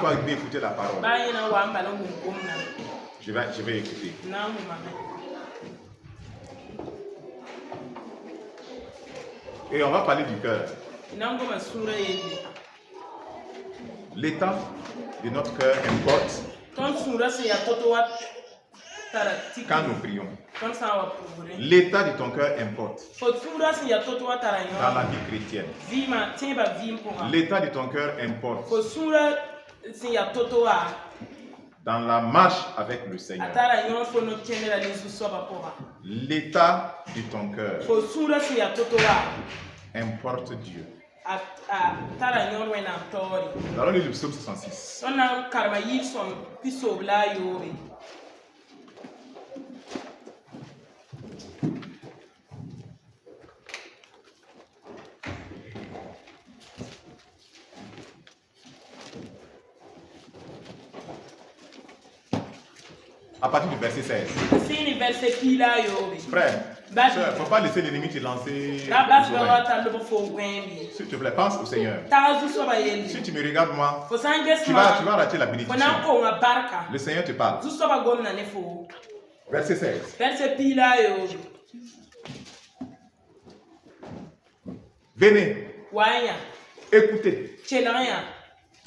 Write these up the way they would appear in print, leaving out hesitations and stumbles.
faut arriver à écouter la parole. Je vais écouter. Et on va parler du cœur. L'état de notre cœur importe quand nous prions. L'état de ton cœur importe dans la vie chrétienne. L'état de ton cœur importe dans la marche avec le Seigneur. L'état de ton cœur importe Dieu. Nous allons lire le psaume 66. À partir du verset 16. Frère, il ne faut pas laisser l'ennemi te lancer. S'il te plaît, pense au Seigneur. Si tu me regardes moi, tu vas rater la bénédiction. Le Seigneur te parle. Verset 16. Venez, écoutez,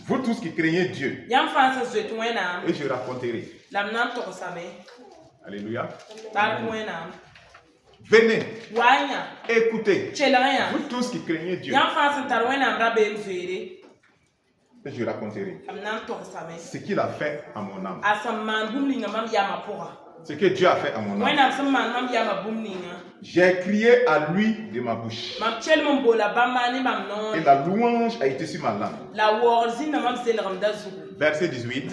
vous tous qui craignez Dieu, et je raconterai. Alléluia. Venez, écoutez, vous tous qui craignez Dieu, et je raconterai ce qu'il a fait à mon âme. Ce que Dieu a fait à mon âme. J'ai crié à lui de ma bouche. Et la louange a été sur ma langue. Verset 18.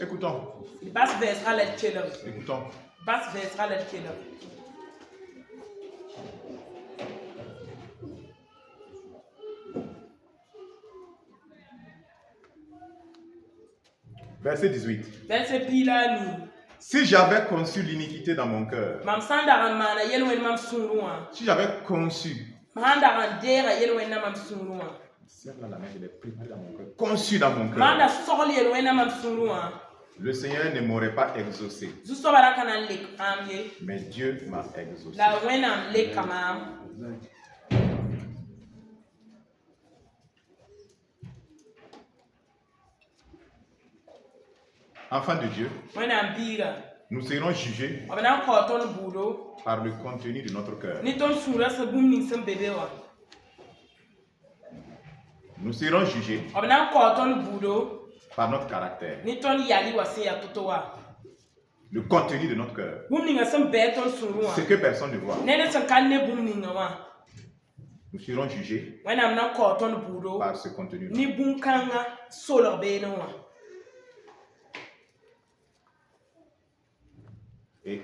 Écoutons. Écoutons. Verset 18. Si j'avais conçu l'iniquité dans mon cœur, si j'avais conçu, conçu dans mon cœur, le Seigneur ne m'aurait pas exaucé. Mais Dieu m'a exaucé. Enfants de Dieu, nous serons jugés par le contenu de notre cœur. Nous serons jugés par notre caractère. Le contenu de notre cœur. Ce que personne ne voit. Nous serons jugés par ce contenu. Et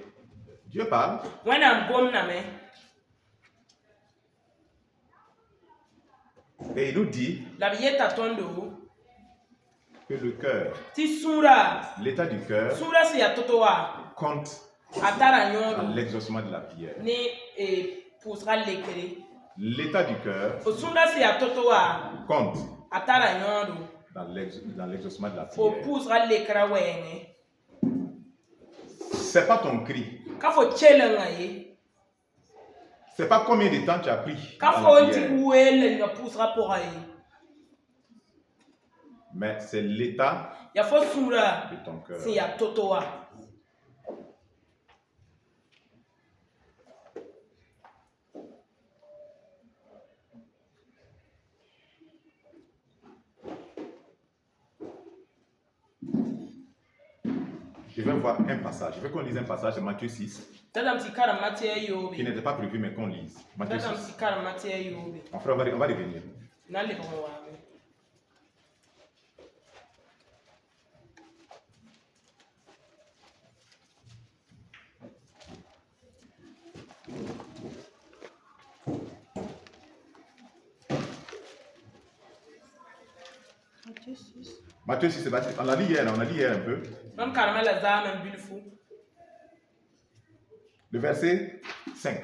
Dieu parle. Et il nous dit que le cœur, l'état du cœur, compte dans l'exaucement de la prière. L'état du cœur compte dans l'exaucement de la prière. C'est pas ton cri. C'est pas combien de temps tu as pris dans la prière. Mais c'est l'état de ton cœur. Je vais voir un passage. Je veux qu'on lise un passage de Matthieu 6. Qui n'était pas prévu, mais qu'on lise. Matthieu 6. Enfin, on va revenir. Matthieu 6, on l'a lu hier un peu. Le verset 5.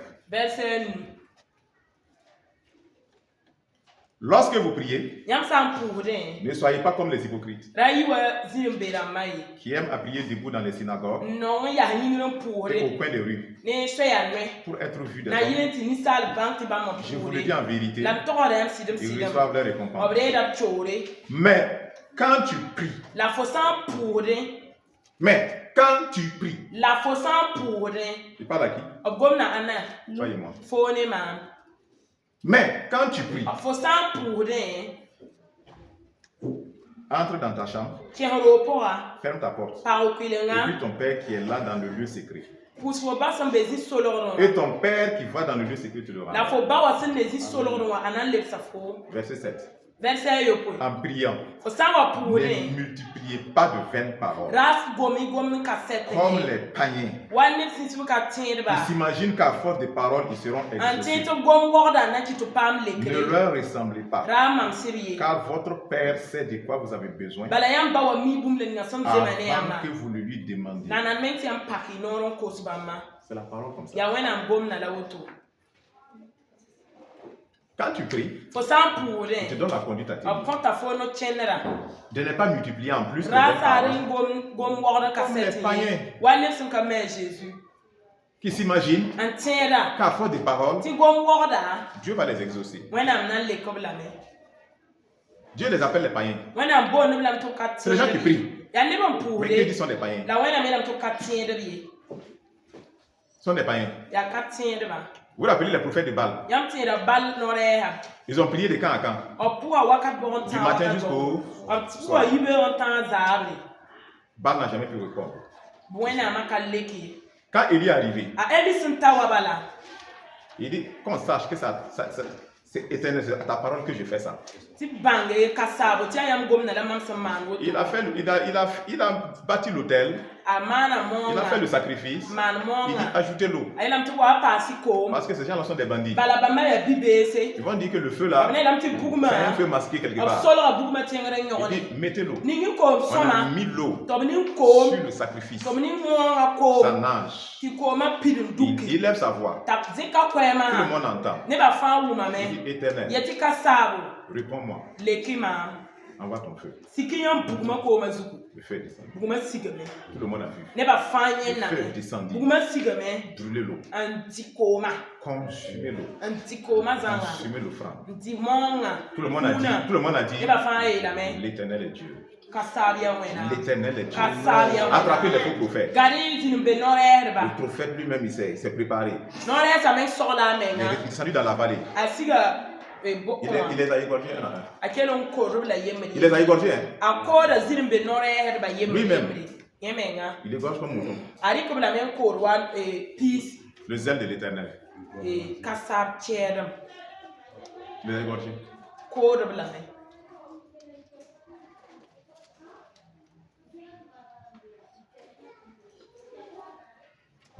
Lorsque vous priez, ne soyez pas comme les hypocrites qui aiment à prier debout dans les synagogues et au coin des rues pour être vus des hommes. Je vous le dis en vérité, ils reçoivent leur récompense. Mais quand tu pries, tu parles à qui? Soyez-moi. Mais quand tu pries, entre dans ta chambre, ferme ta porte, et puis ton Père qui est là dans le lieu secret. Et ton Père qui va dans le lieu secret te le rendra. Verset 7. En priant, ne multipliez pas de vaines paroles comme les païens. Ils s'imaginent qu'à force de paroles, ils seront exaucés. Ne leur ressemblez pas, car votre Père sait de quoi vous avez besoin avant que vous le lui demandiez. C'est la parole comme ça. Quand tu pries, tu te donnes la conduite à tes de ne pas multiplier en plus les paroles comme les païens qui s'imaginent qu'à force de paroles, Dieu va les exaucer. Dieu les appelle les païens. C'est les gens qui prient. Mais qui sont des païens? Sont des païens. Vous rappelez les prophètes de Baal? Ils ont prié de camp à camp. Du matin jusqu'au soir. Baal n'a jamais pu répondre. Quand Élie est arrivé, il dit qu'on sache que c'est éternel, c'est à ta parole que je fais ça. Il a bâti l'autel. Il a fait le sacrifice. Il dit ajoutez l'eau. Parce que ces gens-là sont des bandits. Ils vont dire que le feu là, c'est un feu masqué quelque part. Il dit mettez l'eau. On a mis l'eau sur le sacrifice. Ça nage. Il lève sa voix. Tout le monde entend. Il dit éternel, réponds-moi. Envoie ton feu. Le feu descend. Tout le monde a vu. Le feu descendit. Brûler l'eau. Consumer l'eau. Consumer l'offrande. Tout le monde a dit, l'Éternel est Dieu. L'Éternel est Dieu. Attrapez les faux prophètes. Le prophète lui-même, il s'est préparé. Il est descendu dans la vallée. Il les a égorgés un à un. Il les a égorgés. Lui-même, il égorge comme mouton. Le zèle de l'Éternel. Il les a égorgés.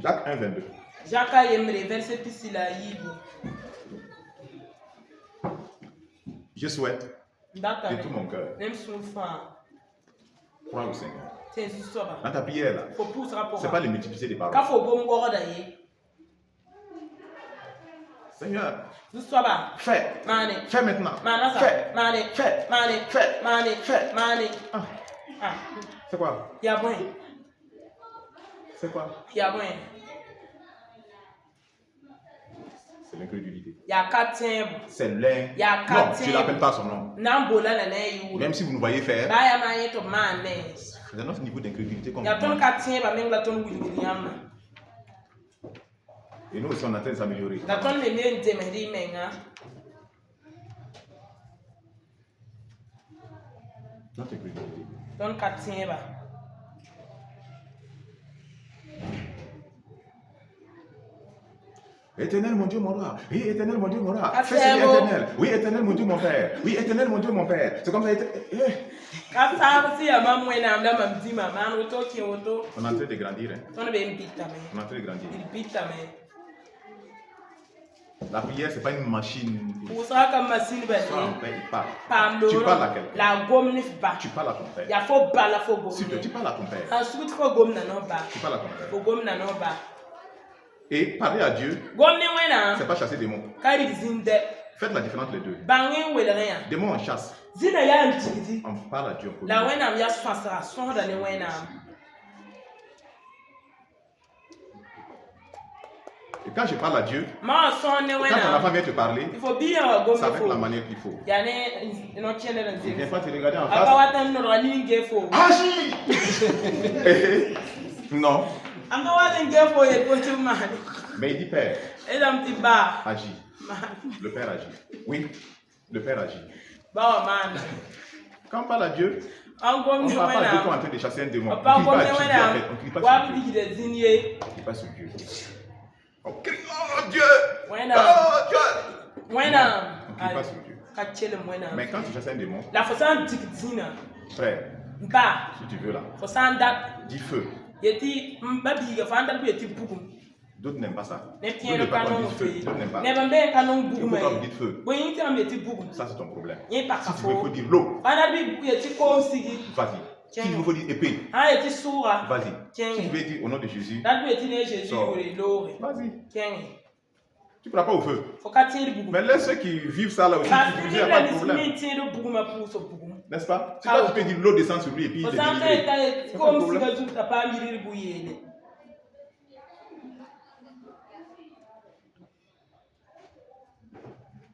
Jacques 1, 22. Je souhaite de tout mon cœur croire au Seigneur. Dans ta prière là, ce n'est pas les multiplier des paroles. Seigneur, fais maintenant. Fais. C'est quoi? C'est quoi? C'est l'incrédulité. C'est l'un. Non, je n'appelle pas son nom. Même si vous nous voyez faire, c'est notre niveau d'incrédulité qu'on a. Et nous aussi, on a train de s'améliorer. Notre incrédulité. Éternel mon Dieu mon roi, oui éternel mon Dieu mon roi, fais éternel, oui éternel mon Dieu mon père, oui éternel mon Dieu mon père, c'est comme ça. On est en train de grandir. On est en train de grandir. La prière c'est pas une machine. Il parle. Tu parles à quelqu'un. Tu parles à ton père. S'il te plaît, tu parles à ton père. Tu parles à ton père. Et parler à Dieu, c'est pas chasser des mots. Faites la différence les deux. Démon en chasse. On parle à Dieu. Et quand je parle à Dieu, quand ton enfant vient te parler, c'est avec la manière qu'il faut. Il ne vient pas te regarder en face. Agis! Non. Mais il dit Père, agis. Le Père agit. Oui, le Père agit. Quand on parle à Dieu, on ne parle pas à Dieu comme en train de chasser un démon. On ne crie pas à Dieu, en fait. On ne crie pas sur Dieu. On ne crie pas sur Dieu. On crie, oh Dieu! Oh Dieu! On ne crie pas sur Dieu. Mais quand tu chasses un démon, frère, si tu veux là, dis feu. D'autres n'aiment pas ça. D'autres n'aiment pas qu'on dise feu. D'autres n'aiment pas. Pourquoi vous dites feu? Ça c'est ton problème. Si tu veux, il faut dire l'eau. Vas-y. Si tu veux, il faut dire épée. Vas-y. Si tu veux dire au nom de Jésus, sors. Vas-y. Tu ne prends pas au feu. Mais laisse ceux qui vivent ça là aussi. Il n'y a pas de problème. N'est-ce pas? Si toi tu peux dire l'eau descend sur lui et puis il est délivré.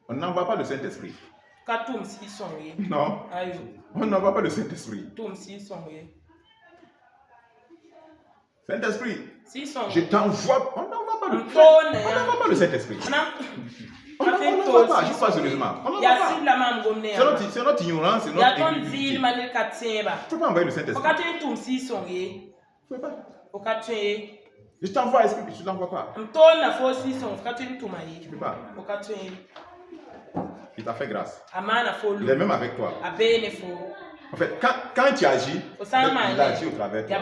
On n'envoie pas le Saint-Esprit. Non. On n'envoie pas le Saint-Esprit. Saint-Esprit, je t'envoie. On n'envoie pas le Saint-Esprit. On n'envoie pas, juste pas sérieusement. On n'envoie pas. C'est notre ignorance, c'est notre égoïsme. Tu ne peux pas envoyer le Saint-Esprit. Tu ne peux pas. Je t'envoie, Esprit, je ne t'envoie pas. Tu ne peux pas. Il t'a fait grâce. Il est même avec toi. En fait, quand tu agis, il agit au travers de toi.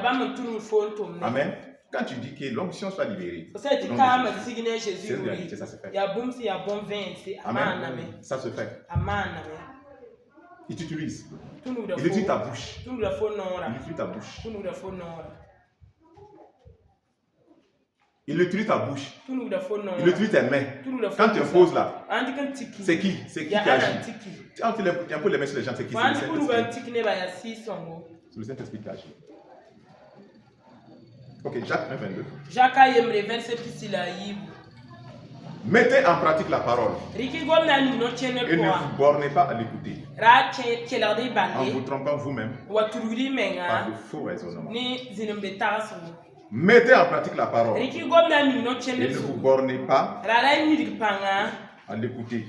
Amen. Quand tu dis que l'onction soit libérée, c'est une réalité, ça se fait. Amen. Ça se fait. Il t'utilise. Il utilise ta bouche. Il utilise ta bouche. Il utilise ta bouche. Il utilise tes mains. Quand tu imposes là, c'est qui? C'est qui qui agit? Quand tu imposes les mains sur les gens, c'est qui? C'est le Saint-Esprit qui agit. Ok, Jacques 1,22. Mettez en pratique la parole et ne vous bornez pas à l'écouter en vous trompant vous-même par de faux raisonnements. Mettez en pratique la parole et ne vous bornez pas à l'écouter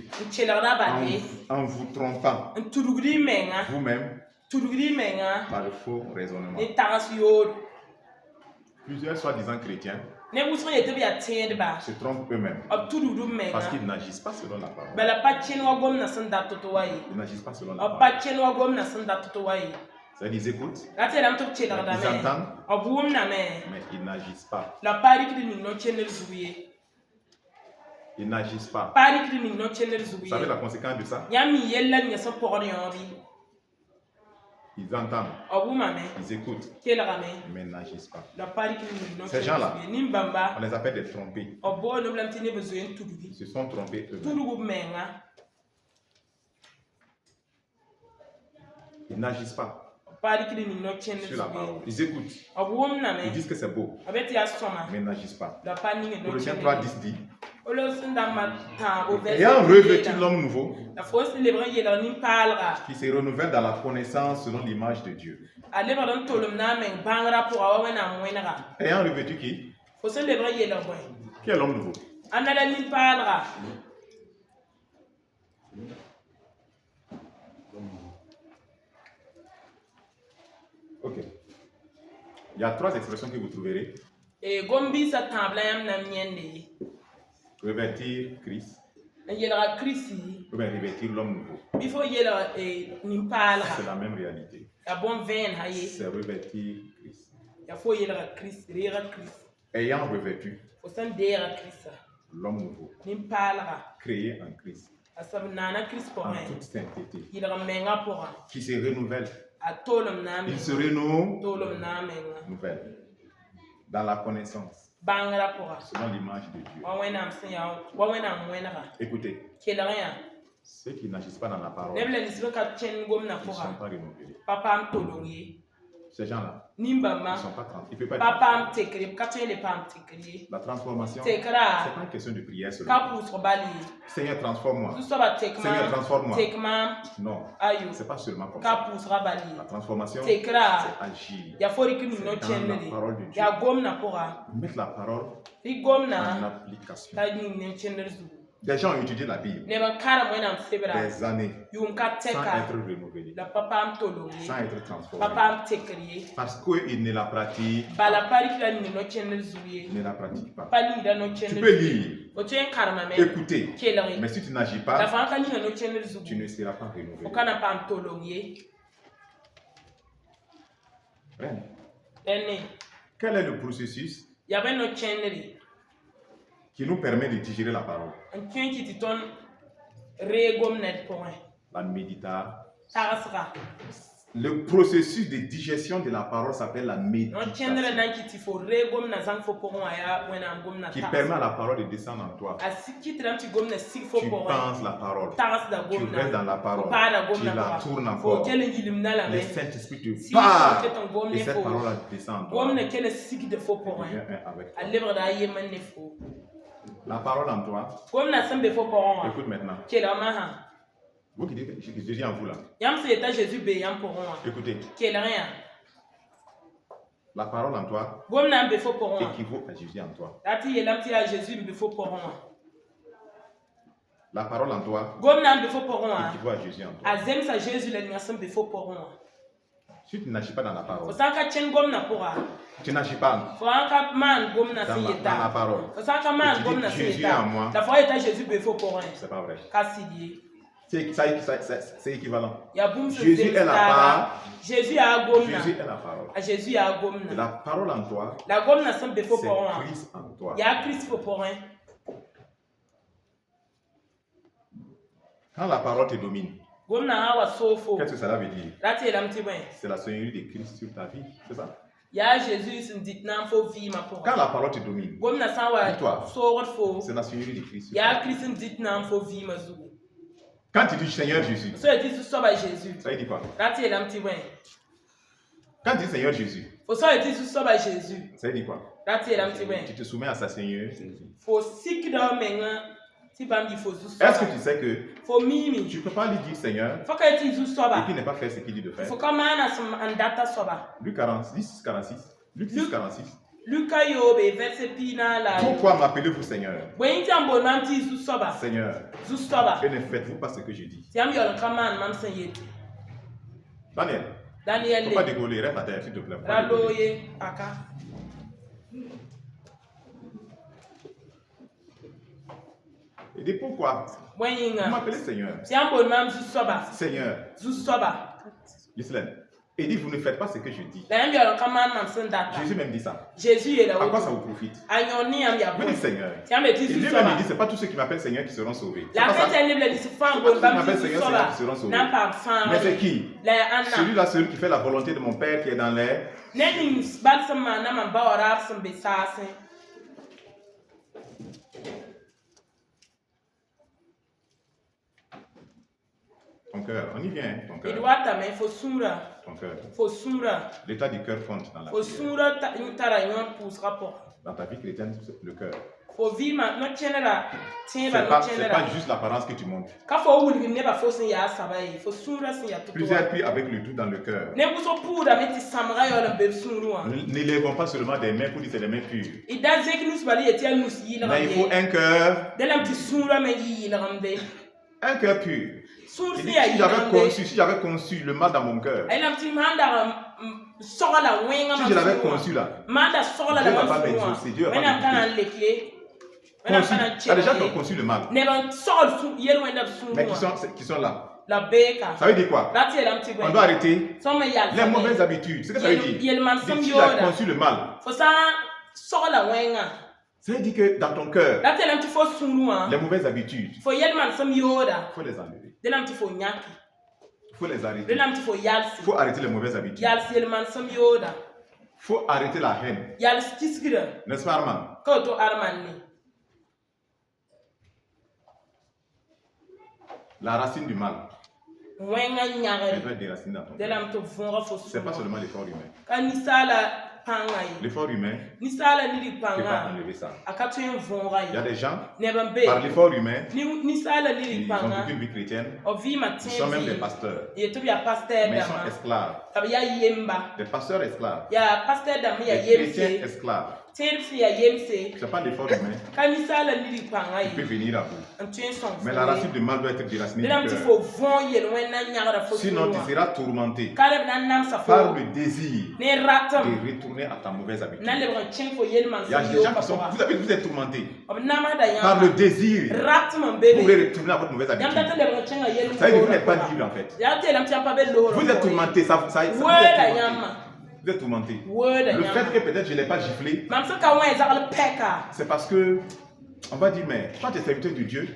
en vous trompant vous-même par de faux raisonnements. Plusieurs soi-disant chrétiens se trompent eux-mêmes parce qu'ils n'agissent pas selon la parole. Ils n'agissent pas selon la parole. C'est-à-dire ils écoutent, ils entendent, mais ils n'agissent pas. Ils n'agissent pas. Vous savez la conséquence de ça? Ils entendent, ils écoutent, mais n'agissent pas. Ces gens-là, on les appelle des trompés. Ils se sont trompés eux-mêmes. Ils n'agissent pas sur la parole. Ils écoutent. Ils disent que c'est beau, mais ils n'agissent pas. Colossiens 3:10 dit: ayant revêtu l'homme nouveau qui se renouvelle dans la connaissance selon l'image de Dieu. Ayant revêtu qui? Qui est l'homme nouveau? Ok. Il y a 3 expressions que vous trouverez. Revêtir Christ. Ou bien revêtir l'homme nouveau. C'est la même réalité. C'est revêtir Christ. Ayant revêtu l'homme nouveau. Créé en Christ. En toute sainteté. Qui se renouvelle. Il se renouvelle dans la connaissance selon l'image de Dieu. Écoutez, Ceux qui n'agissent pas dans la parole ne sont pas renouvelés. Ces gens-là, ils ne sont pas tranquilles. Ils ne peuvent pas être. La transformation, ce n'est pas une question de prière seulement. Seigneur, transforme-moi. Seigneur, transforme-moi. Non, ce n'est pas seulement comme ça. La transformation, c'est agir. C'est dans la parole de Dieu. Mettre la parole en application. Des gens ont étudié la Bible des années sans être renouvelés, sans être transformés. Parce qu'ils ne la pratiquent pas. Ne la pratiquent pas. Tu peux lire, écouter, mais si tu n'agis pas, tu ne seras pas renouvelé. Quel est le processus qui nous permet de digérer la parole? La méditation. Le processus de digestion de la parole s'appelle la méditation, qui permet à la parole de descendre en toi. Tu penses la parole, tu restes dans la parole, tu la tournes encore. Le Saint-Esprit te parle et cette parole descend en toi. Et devient un avec toi. La parole en toi. Écoute maintenant. Vous qui dites que Jésus en vous là. Écoutez. La parole en toi équivaut à Jésus en toi. La parole en toi équivaut à Jésus en toi. Si tu n'agis pas dans la parole, tu n'agis pas dans la parole, et tu dis Jésus en moi, c'est pas vrai. C'est équivalent. Jésus est la parole. Jésus est la parole. Et la parole en toi, c'est Christ en toi. Quand la parole te domine, qu'est-ce que cela veut dire? C'est la seigneurie de Christ sur ta vie, c'est ça? Quand la parole te domine, dis-toi, c'est la seigneurie de Christ sur ta vie. Quand tu dis Seigneur Jésus, ça veut dire quoi? Quand tu dis Seigneur Jésus, ça veut dire quoi? Tu te soumets à sa seigneurie. Est-ce que tu sais que tu ne peux pas lui dire Seigneur et puis ne pas faire ce qu'il dit de faire? Luc 46, 46. Luc 6, 46. Pourquoi m'appelez-vous Seigneur? Seigneur, et ne faites-vous pas ce que je dis? Daniel, il ne faut pas décoller, reste à terre s'il te plaît. Et dis pourquoi? Vous m'appelez Seigneur. Seigneur. Gislaine. Et dit, vous ne faites pas ce que je dis. Jésus même dit ça. À quoi ça vous profite? Vous dites Seigneur. Et Dieu même dit, ce n'est pas tous ceux qui m'appellent Seigneur qui seront sauvés. C'est pas ça. Pas tous ceux qui m'appellent Seigneur qui seront sauvés. Mais c'est qui? Celui-là, celui qui fait la volonté de mon Père qui est dans l'air. Ton cœur, on y vient, ton cœur. Ton cœur. L'état du cœur compte dans la vie. Dans ta vie chrétienne, le cœur. C'est pas juste l'apparence que tu montres. Plusieurs prient avec le doute dans le cœur. N'élèvons pas seulement des mains pour dire que c'est des mains pures. Mais il faut un cœur. Un cœur pur. Si j'avais conçu le mal dans mon cœur, si je l'avais conçu là, Dieu ne va pas m'exaucer, Dieu ne va pas m'écouter. Il y a des gens qui ont conçu le mal, mais qui sont là. Ça veut dire quoi? On doit arrêter les mauvaises habitudes. C'est ce que ça veut dire. Si tu as conçu le mal, ça veut dire que dans ton cœur, les mauvaises habitudes, il faut les enlever. Il faut les arrêter. Il faut arrêter les mauvaises habitudes. Il faut arrêter la haine. N'est-ce pas, Armand? La racine du mal. Elle doit être déracinée dans ton cœur. Ce n'est pas seulement l'effort humain. L'effort humain, tu ne peux pas enlever ça. Il y a des gens, par l'effort humain, ils ont vécu une vie chrétienne. Ils sont même des pasteurs. Mais ils sont esclaves. Des pasteurs esclaves. Des chrétiens esclaves. Ce n'est pas l'effort humain qui peut venir à vous. Mais la racine du mal doit être déracinée du cœur. Sinon, tu seras tourmenté par le désir de retourner à ta mauvaise habitude. Il y a des gens qui sont... Vous êtes tourmentés par le désir pour retourner à votre mauvaise habitude. Ça veut dire que vous n'êtes pas libre en fait. Vous êtes tourmentés. Vous êtes tourmenté. Le fait que peut-être je ne l'ai pas giflé, c'est parce que on va dire, mais toi tu es serviteur de Dieu.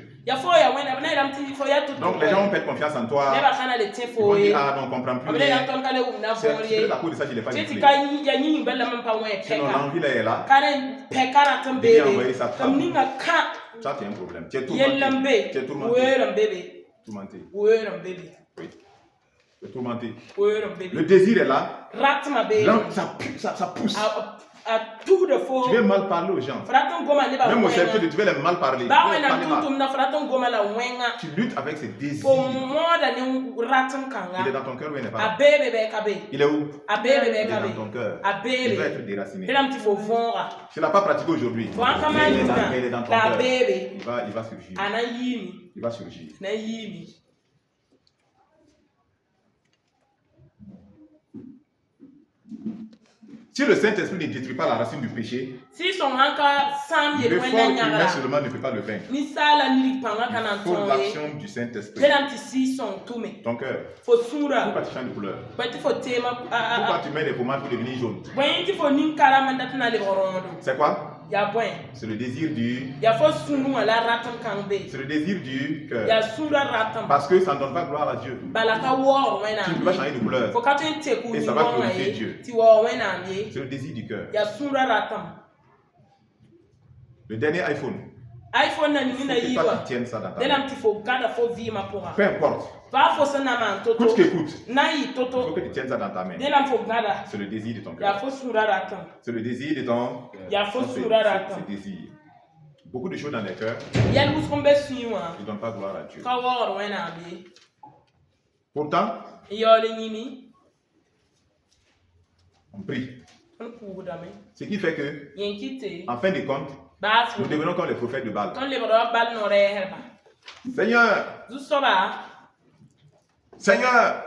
Donc les gens vont perdre confiance en toi. Ils vont dire, ah non, on ne comprend plus. C'est à cause de ça que je ne l'ai pas giflé. Sinon l'envie là est là. De lui envoyer sa femme. Ça c'est un problème. Tu es tourmenté. Tu es tourmenté. Tourmenté. Oui. Tourmenté. Le désir est là. Ça pousse. Tu veux mal parler aux gens. Même au service, tu veux les mal parler. Tu luttes avec ces désirs. Il est dans ton cœur ou il n'est pas là? Il est où? Il est dans ton cœur. Il doit être déraciné. Tu ne l'as pas pratiqué aujourd'hui. Il est dans ton cœur. Il va surgir. Il va surgir. Si le Saint-Esprit ne détruit pas la racine du péché, l'effort humain seulement ne peut pas le vaincre. Il faut l'action du Saint-Esprit. Ton cœur. Pourquoi tu changes de couleur? Pourquoi tu mets des pommades pour devenir jaune? C'est quoi? C'est le désir du... C'est le désir du cœur. Parce que ça ne donne pas gloire à Dieu. Tu ne peux pas changer de couleur. Et ça va glorifier Dieu. C'est le désir du cœur. Le dernier iPhone. Il faut que toi tu tiennes ça dans ta main. Peu importe. Coûte que coûte. Il faut que tu tiennes ça dans ta main. C'est le désir de ton cœur. C'est le désir de ton cœur. C'est désir. Beaucoup de choses dans les cœurs. Ils ne donnent pas gloire à Dieu. Pourtant, on prie. Ce qui fait que, en fin de compte, nous devenons comme les prophètes de Baal. Seigneur, Seigneur,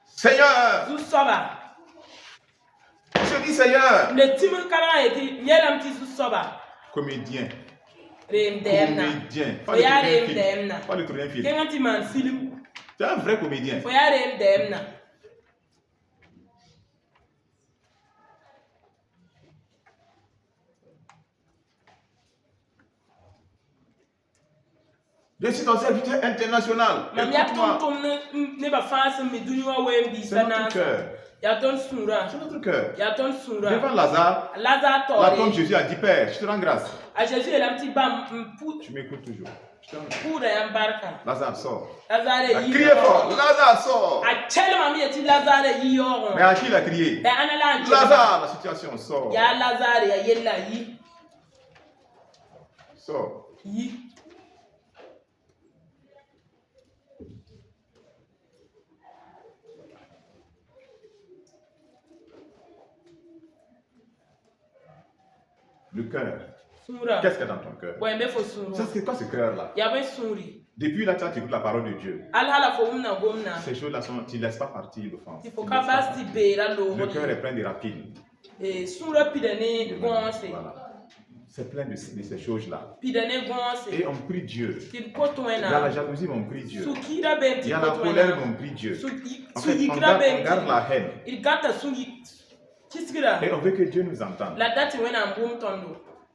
Seigneur, je dis Seigneur. Comédien. Comédien. Pas le tourner un film. Tu es un vrai comédien. Je suis ton serviteur international. C'est notre cœur. C'est notre cœur. Devant Lazare, là comme Jésus a dit, Père, je te rends grâce. Tu m'écoutes toujours. Lazare sort. Criez fort, Lazare sort. Mais à qui il a crié? Lazare, la situation sort. Sort. Le cœur. Qu'est-ce qu'il y a dans ton cœur? C'est quoi ce cœur-là? Depuis là, tu écoutes la parole de Dieu. Ces choses-là, tu ne laisses pas partir l'offense. Le cœur est plein de rapines. Voilà. C'est plein de ces choses-là. Et on prie Dieu. Dans la jalousie, on prie Dieu. Il y a la colère, on prie Dieu. En fait, on garde la haine. Et on veut que Dieu nous entende.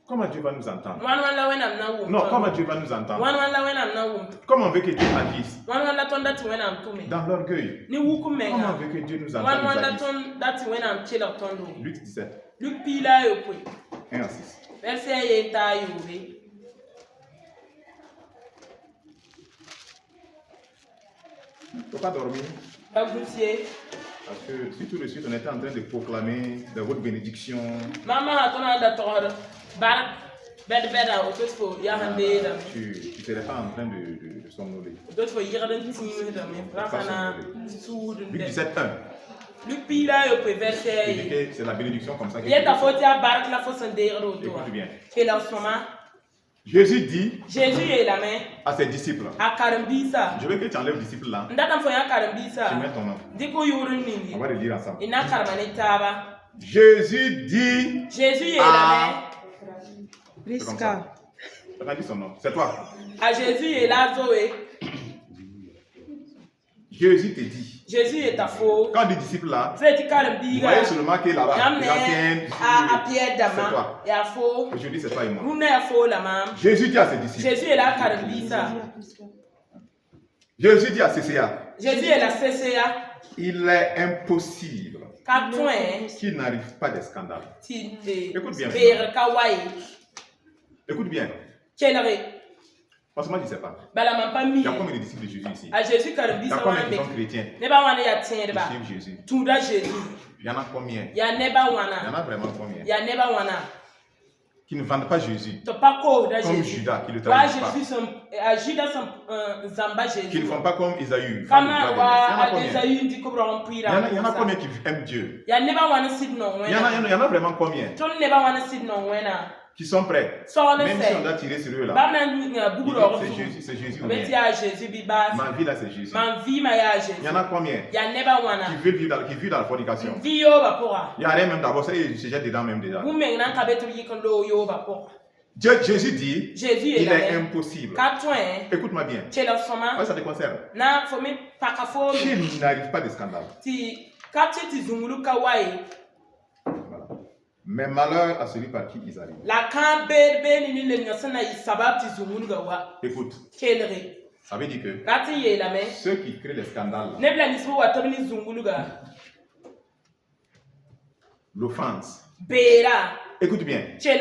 Comment Dieu va nous entendre? Non, comment Dieu va nous entendre? Comment on veut que Dieu agisse? Dans l'orgueil. Comment on veut que Dieu nous entende? Luc 17. 1 à 6. Il ne faut pas dormir. Parce que si tout de suite on était en train de proclamer de votre bénédiction. Tu ne serais pas en train de somnoler. Luc 17:1. C'est la bénédiction comme ça. Écoute bien. Jésus dit à ses disciples, je veux que tu enlèves disciple là. Tu mets ton nom. On va le lire ensemble. Jésus dit à... Prisca. Tu as dit son nom. C'est toi. À Jésus et là, Zoé. Jésus te dit. Jésus est à faux. Quand des disciples là, vous voyez seulement que là-bas, c'est toi. Aujourd'hui, c'est toi et moi. Jésus dit à ses disciples. Jésus dit à CCA. Il est impossible qu'il n'arrive pas des scandales. Écoute bien. Écoute bien. Parce que moi, je ne sais pas. Il y a combien de disciples de Jésus ici? Il y a combien qui sont chrétiens? Qui suivent Jésus? Il y en a combien? Il y en a vraiment combien? Qui ne vendent pas Jésus. Comme Judas, qui ne le trahissent pas. Qui ne font pas comme Isaïe. Il y en a combien qui aiment Dieu? Il y en a vraiment combien? Qui sont prêts, même si on doit tirer sur eux là. C'est Jésus ou bien. Ma vie là c'est Jésus. Il y en a combien qui vivent dans la fornication? Il y a rien même d'abord, ça ils se jettent dedans même déjà. Jésus dit, il est impossible. Écoute-moi bien. Ça te concerne. Qu'il n'arrive pas de scandale. Mais malheur à celui par qui ils arrivent. Écoute. Ça veut dire que ceux qui créent les scandales, l'offense, écoute bien, Dieu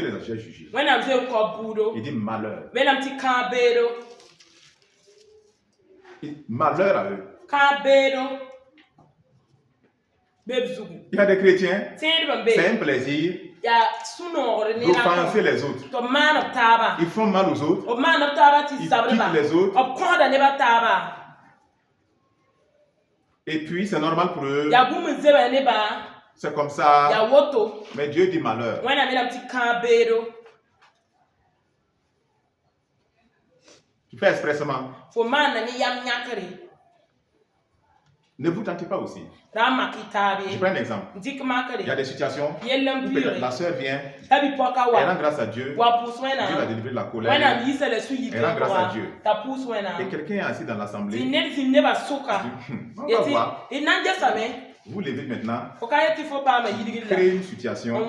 les a déjà jugés. Il dit malheur. Malheur à eux. Il y a des chrétiens, c'est un plaisir d'offenser les autres. Ils font mal aux autres, ils piquent les autres. Et puis c'est normal pour eux. C'est comme ça. Mais Dieu dit malheur. Tu fais expressement. Ne vous tentez pas aussi. Je prends un exemple. Il y a des situations où la sœur vient, elle rend grâce à Dieu. Dieu l'a délivré de la colère. Elle rend grâce à Dieu. Et quelqu'un est assis dans l'assemblée. On va voir. Vous levez maintenant. Créez une situation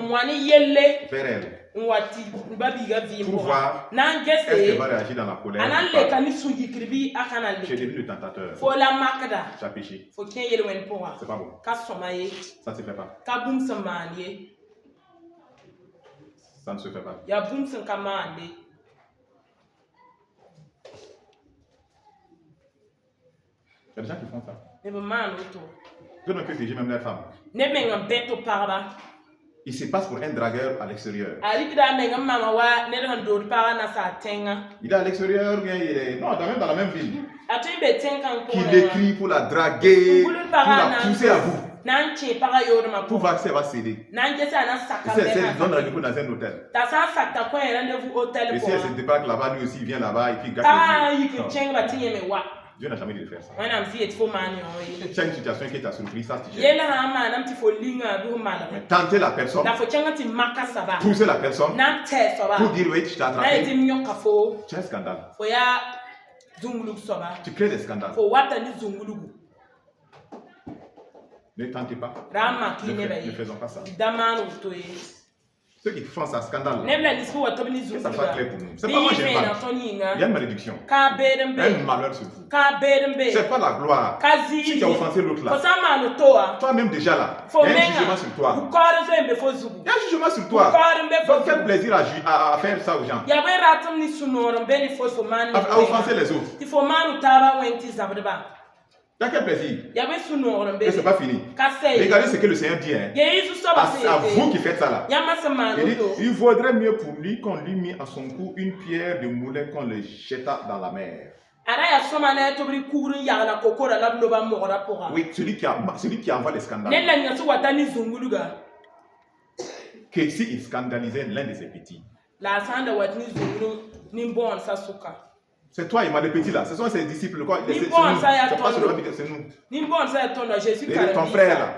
vers elle. Pour voir est-ce qu'elle va réagir dans la colère. Tu es devenu le tentateur. Tu as péché. C'est pas bon. Ça ne se fait pas. Ça ne se fait pas. Il y a des gens qui font ça. Je ne peux que même les femmes. Il se passe pour un dragueur à l'extérieur. Il est à l'extérieur, bien il est. Non, même dans la même ville. Qu'il écrit pour la draguer, pour la pousser à bout. Pour voir si elle va céder. Si elle donne rendez-vous dans un hôtel. Et si elle se débarque là-bas, lui aussi il vient là-bas et puis gâche le Dieu. Dieu n'a jamais dit de faire ça. Tu as une situation qui t'a surpris, ça tu gères. Tenter la personne, pousser la personne, pour dire oui, tu t'as attrapé. Tu as un scandale. Tu crées des scandales. Ne tentez pas. Ne faisons pas ça. Ceux qui font ça, scandale, que ça soit clair pour nous. C'est pas moi j'ai mal. Il y a une malédiction. Un malheur sur vous. C'est pas la gloire. Si tu as offensé l'autre là, toi-même déjà là, il y a un jugement sur toi. Il y a un jugement sur toi. Donc quel plaisir à faire ça aux gens. À offenser les autres. T'as quel plaisir? Et c'est pas fini. Regardez ce que le Seigneur dit. Hein. À vous qui faites ça là. Il dit, il vaudrait mieux pour lui qu'on lui mit à son cou une pierre de moulin qu'on le jeta dans la mer. Oui, celui qui envoie les scandales. Que s'il scandalisait l'un de ses petits. C'est toi, il m'a des petits là. Ce sont ses disciples. C'est nous. C'est pas sur la vie, c'est nous. Ton frère là,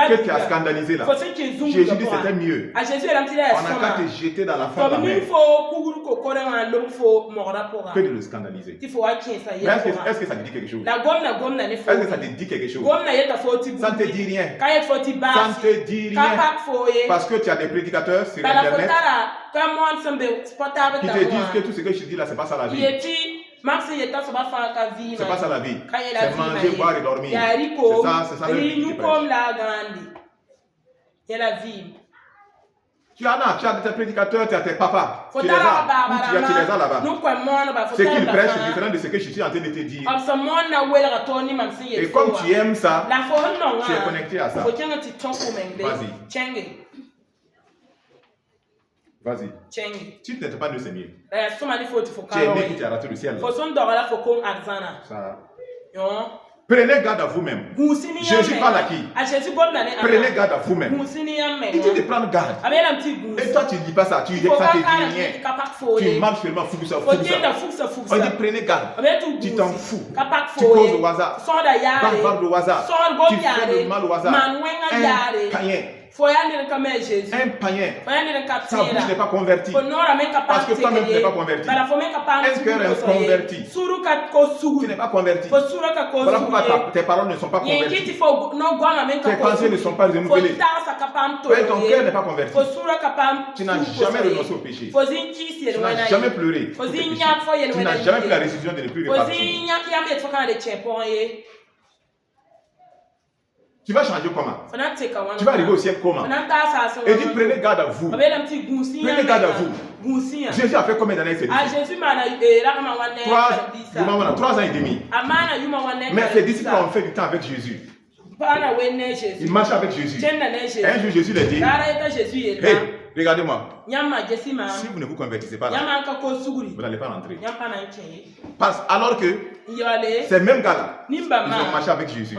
que tu as scandalisé là. Jésus dit c'était mieux. On n'a qu'à te jeter dans la fin de la mer que de le scandaliser. Est-ce que ça te dit quelque chose? Est-ce que ça te dit quelque chose? Ça ne te dit rien. Ça ne te dit rien. Parce que tu as des prédicateurs sur Internet qui te disent que tout ce que je dis là, c'est pas ça la vie. C'est pas ça la vie. C'est manger, boire et dormir. C'est ça le vie. Tu as des prédicateurs, tu as tes papas. Tu les as là-bas. Ce qu'ils prêchent est différent de ce que je suis en train de te dire. Et comme tu aimes ça, tu es connecté à ça. Vas-y. Vas-y. Tu n'étais pas de ce mieux. Tu es né qui tu as raté le ciel. Ça. Prenez garde à vous-même. Jésus parle à qui? Prenez garde à vous-même. Il dit de prendre garde. Et toi tu ne dis pas ça. Tu dis que ça te dit rien. Tu marches seulement fou ça. On dit prenez garde. Tu t'en fous. Tu causes au hasard. Bavarde au hasard. Tu fais le mal au hasard. Un païen. Un païen, sa bouche n'est pas convertie. Parce que toi-même tu n'es pas converti. Un cœur inconverti. Tu n'es pas converti. Voilà pourquoi tes paroles ne sont pas converties. Tes pensées ne sont pas renouvelées. Ton cœur n'est pas converti. Tu n'as jamais renoncé au péché. Tu n'as jamais pleuré. Tu n'as jamais pris la décision de ne plus repartir. Tu vas changer comment? Tu vas arriver au ciel comment? Et dit prenez garde à vous. Prenez garde à vous. Jésus a fait combien d'années ces disciples? 3 ans et demi. Mais ses disciples ont fait du temps avec Jésus. Ils marchaient avec Jésus. Un jour Jésus leur dit, hey, regardez-moi. Si vous ne vous convertissez pas là, vous n'allez pas rentrer. Alors que ces mêmes gars-là, ils ont marché avec Jésus.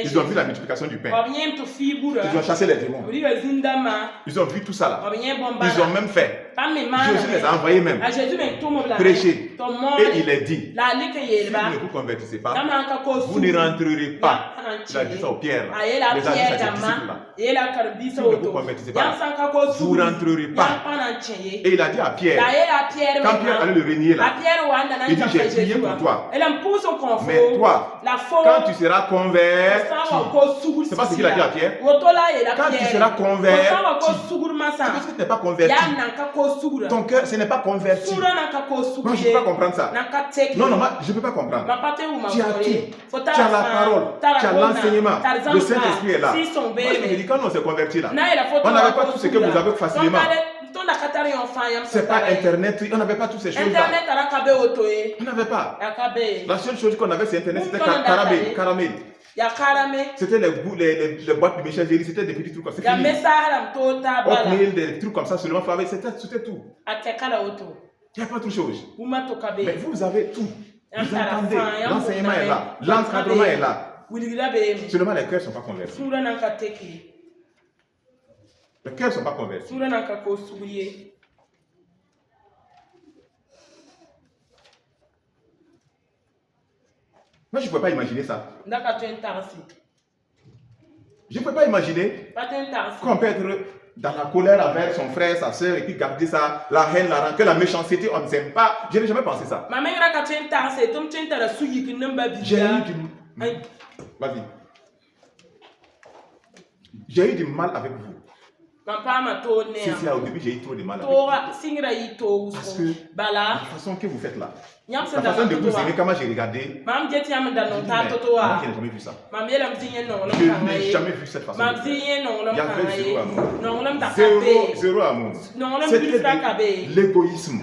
Ils ont vu la multiplication du pain. Ils ont chassé les démons. Ils ont vu tout ça là. Ils ont même fait. Jésus les a envoyés même prêcher. Et il est dit, si vous ne vous convertissez pas, vous ne rentrerez pas. Il a dit ça aux pierres. Les a dit ça à ses disciples là. Si vous ne vous convertissez pas, vous ne rentrerez pas. Et il a dit à Pierre, quand Pierre allait le renier là, il dit j'ai prié pour toi. Mais toi, quand tu seras converti, c'est pas ce qu'il a dit à Pierre. Quand tu seras converti, c'est parce que tu n'es pas converti. Ton cœur, ce n'est pas converti. Moi, je ne peux pas comprendre ça. Non, je ne peux pas comprendre. Tu as tout. Tu as la parole, tu as l'enseignement. Le Saint-Esprit est là. Moi, je me dis, quand on s'est converti là, on n'avait pas tout ce que vous avez facilement. C'est pas Internet, on n'avait pas toutes ces choses-là. On n'avait pas. La seule chose qu'on avait, c'est Internet, c'était caramel. C'était les boîtes de messagerie, c'était des petits trucs comme ça. C'est fini. Des trucs comme ça, seulement, c'était tout. Il n'y a pas toute chose. Mais vous avez tout. Vous entendez, l'enseignement est là, l'encadrement est là. Seulement les cœurs ne sont pas convertis. Les cœurs ne sont pas convertis. Moi, je ne peux pas imaginer ça. Je ne peux pas imaginer qu'on peut être dans la colère avec son frère, sa soeur, et puis garder ça, la haine, la rancœur, la méchanceté, on ne s'aime pas. Je n'ai jamais pensé ça. Vas-y. J'ai eu du mal avec vous. C'est au début, j'ai eu trop de mal avec vous. Parce que la façon que vous faites là, la façon de vous aimer, comment j'ai regardé, moi je n'ai jamais vu ça. Je n'ai jamais vu cette façon de faire. Il y avait zéro amour. Zéro amour. C'était de l'égoïsme.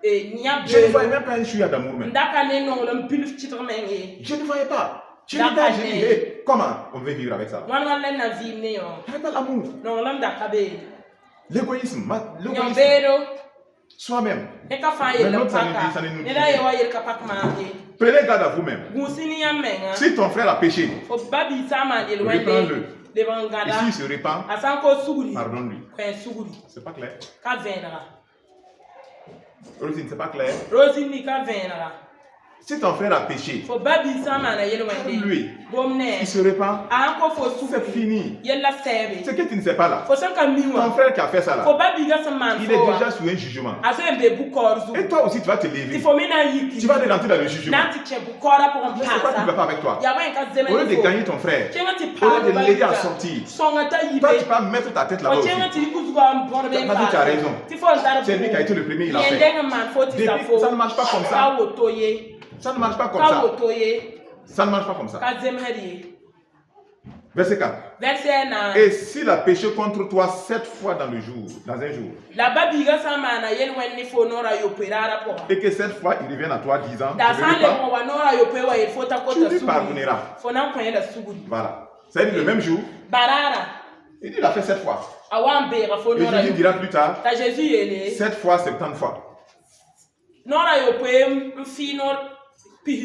Je ne voyais même pas un chouïa d'amour même. Je ne voyais pas. Tu dis, comment on veut vivre avec ça? Avec l'amour. L'égoïsme. Soi-même. Prenez garde à vous-même. Si ton frère a péché, reprends-le. Et s'il se répand, pardonne-lui. C'est pas clair. Rosine, c'est pas clair. Si ton frère a péché, lui, il se répand, c'est fini. Ce que tu ne sais pas là, ton frère qui a fait ça là, il est déjà sous un jugement. Et toi aussi tu vas te lever, tu vas rentrer dans le jugement. Mais c'est quoi qui ne va pas avec toi? Au lieu de gagner ton frère, au lieu de l'aider à sortir, toi tu vas mettre ta tête là-bas aussi. Parce que tu as raison. C'est lui qui a été le premier, il a fait. Ça ne marche pas comme ça. Ça ne marche pas comme ça. Ça ne marche pas comme ça. Verset 4. Et s'il a péché contre toi 7 fois dans un jour, et que cette fois il revienne à toi disant, tu lui pardonneras. Voilà. C'est-à-dire le même jour. Il dit, il a fait 7 fois. Et Jésus dira plus tard, 7 fois, 70 fois. Oui.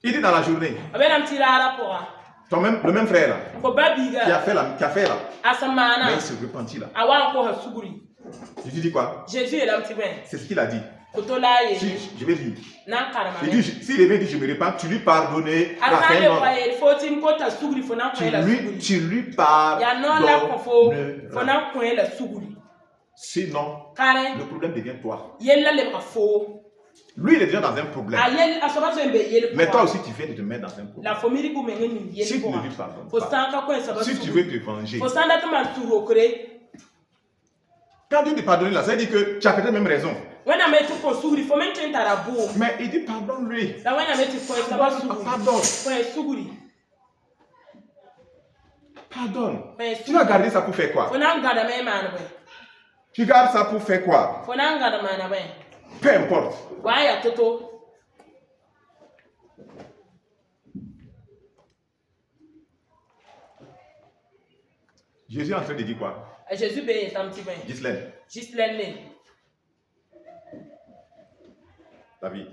Il dit dans la journée. Le même frère là, qui a fait là, mais il se repentit là. Jésus dit quoi? C'est ce qu'il a dit. Je vais lire. Il dit, s'il est dit, je me répands, tu lui pardonnes. Tu lui pardonnes. Sinon, le problème devient toi. Lui, il est déjà dans un problème. Mais toi aussi, tu viens de te mettre dans un problème. Si tu ne lui pardonnes pas, si tu veux te venger, quand Dieu te pardonne là, ça veut dire que tu as peut-être même raison. Mais il dit pardonne-lui. Pardonne. Tu vas garder ça pour faire quoi? Tu gardes ça pour faire quoi? Peu importe. Jésus est en train de dire quoi? Ghislaine. David.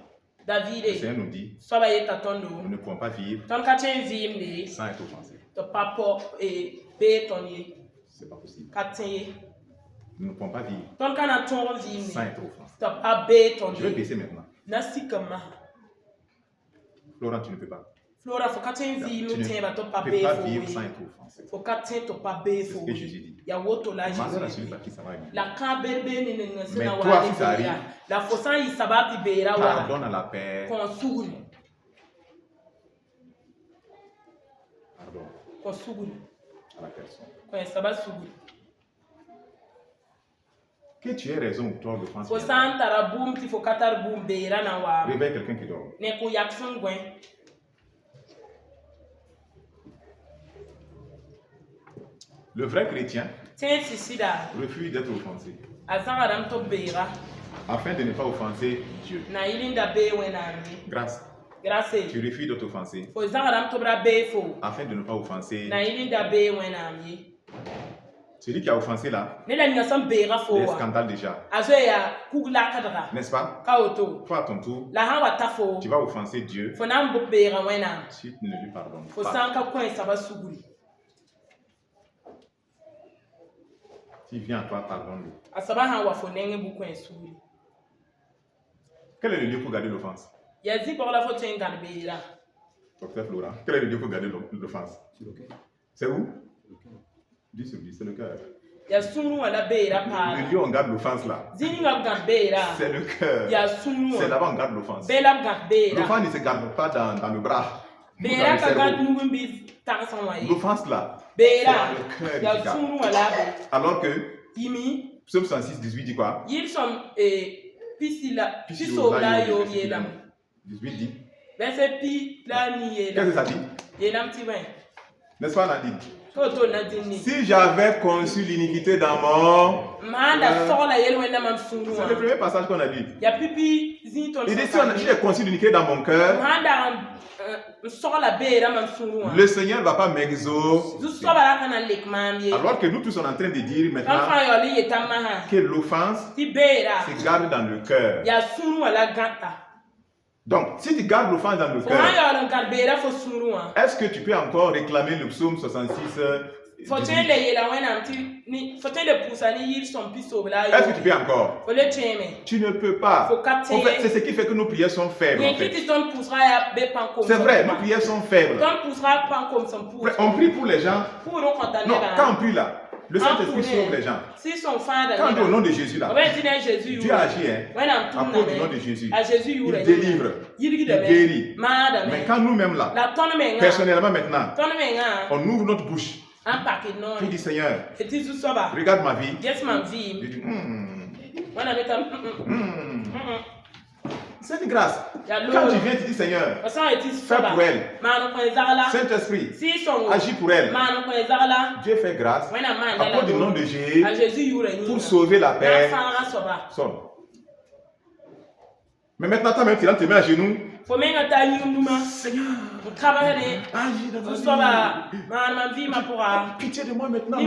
Le Seigneur nous dit, nous ne pouvons pas vivre sans être offensés. C'est pas possible. Nous ne pouvons pas vivre sans être offensés. Je vais baisser maintenant. Florent, tu ne peux pas. Tu ne peux pas vivre sans être offensé. C'est ce que Jésus dit. Malheur à celui par qui ça va arriver. Mais toi, si ça arrive, pardonne à la paix. Pardonne à la personne. Que tu aies raison ou tort de penser. Réveille quelqu'un qui dort. Le vrai chrétien refuse d'être offensé afin de ne pas offenser Dieu. Grâce. Tu refuses de t'offenser afin de ne pas offenser. Celui qui a offensé là, il y a des scandales déjà. N'est-ce pas? Toi à ton tour, tu vas offenser Dieu si tu ne lui pardonnes pas. S'il vient à toi, pardonne-le. Quel est le lieu pour garder l'offense? Docteur Florent, quel est le lieu pour garder l'offense? C'est où? 10 sur 10, c'est le cœur. Le lieu où on garde l'offense là, c'est le cœur. C'est là-bas on garde l'offense. L'offense ne se garde pas dans le bras. L'offense là, c'est dans le cœur qui garde. Alors que Psaume 106, 18 dit quoi? 18 dit. Qu'est-ce que ça dit? N'est-ce pas Nadine? Si j'avais conçu l'iniquité dans mon... C'est le premier passage qu'on a lu. Il dit, si j'ai conçu l'iniquité dans mon cœur, le Seigneur ne va pas m'exaucer. Alors que nous tous sommes en train de dire maintenant que l'offense se garde dans le cœur. Donc, si tu gardes l'offense dans le cœur, est-ce que tu peux encore réclamer le psaume 66? Est-ce que tu peux encore? Tu ne peux pas. En fait, c'est ce qui fait que nos prières sont faibles. En fait. C'est vrai, nos prières sont faibles. On prie pour les gens. Non, quand on prie là, le Saint-Esprit sauve les gens. Quand on dit au nom de Jésus là, Dieu agit à cause du nom de Jésus. Il délivre, il guérit. Mais quand nous-mêmes là, personnellement maintenant, on ouvre notre bouche. Tu dis Seigneur, regarde ma vie. Je dis, c'est une grâce. Quand tu viens, tu dis Seigneur, fais pour elle. Saint-Esprit, agis pour elle. Dieu fait grâce à cause du nom de Jésus pour sauver la paix. Sonne. Mais maintenant, toi-même, tu te mets à genoux. Seigneur, agis dans ma vie. Pitié de moi maintenant.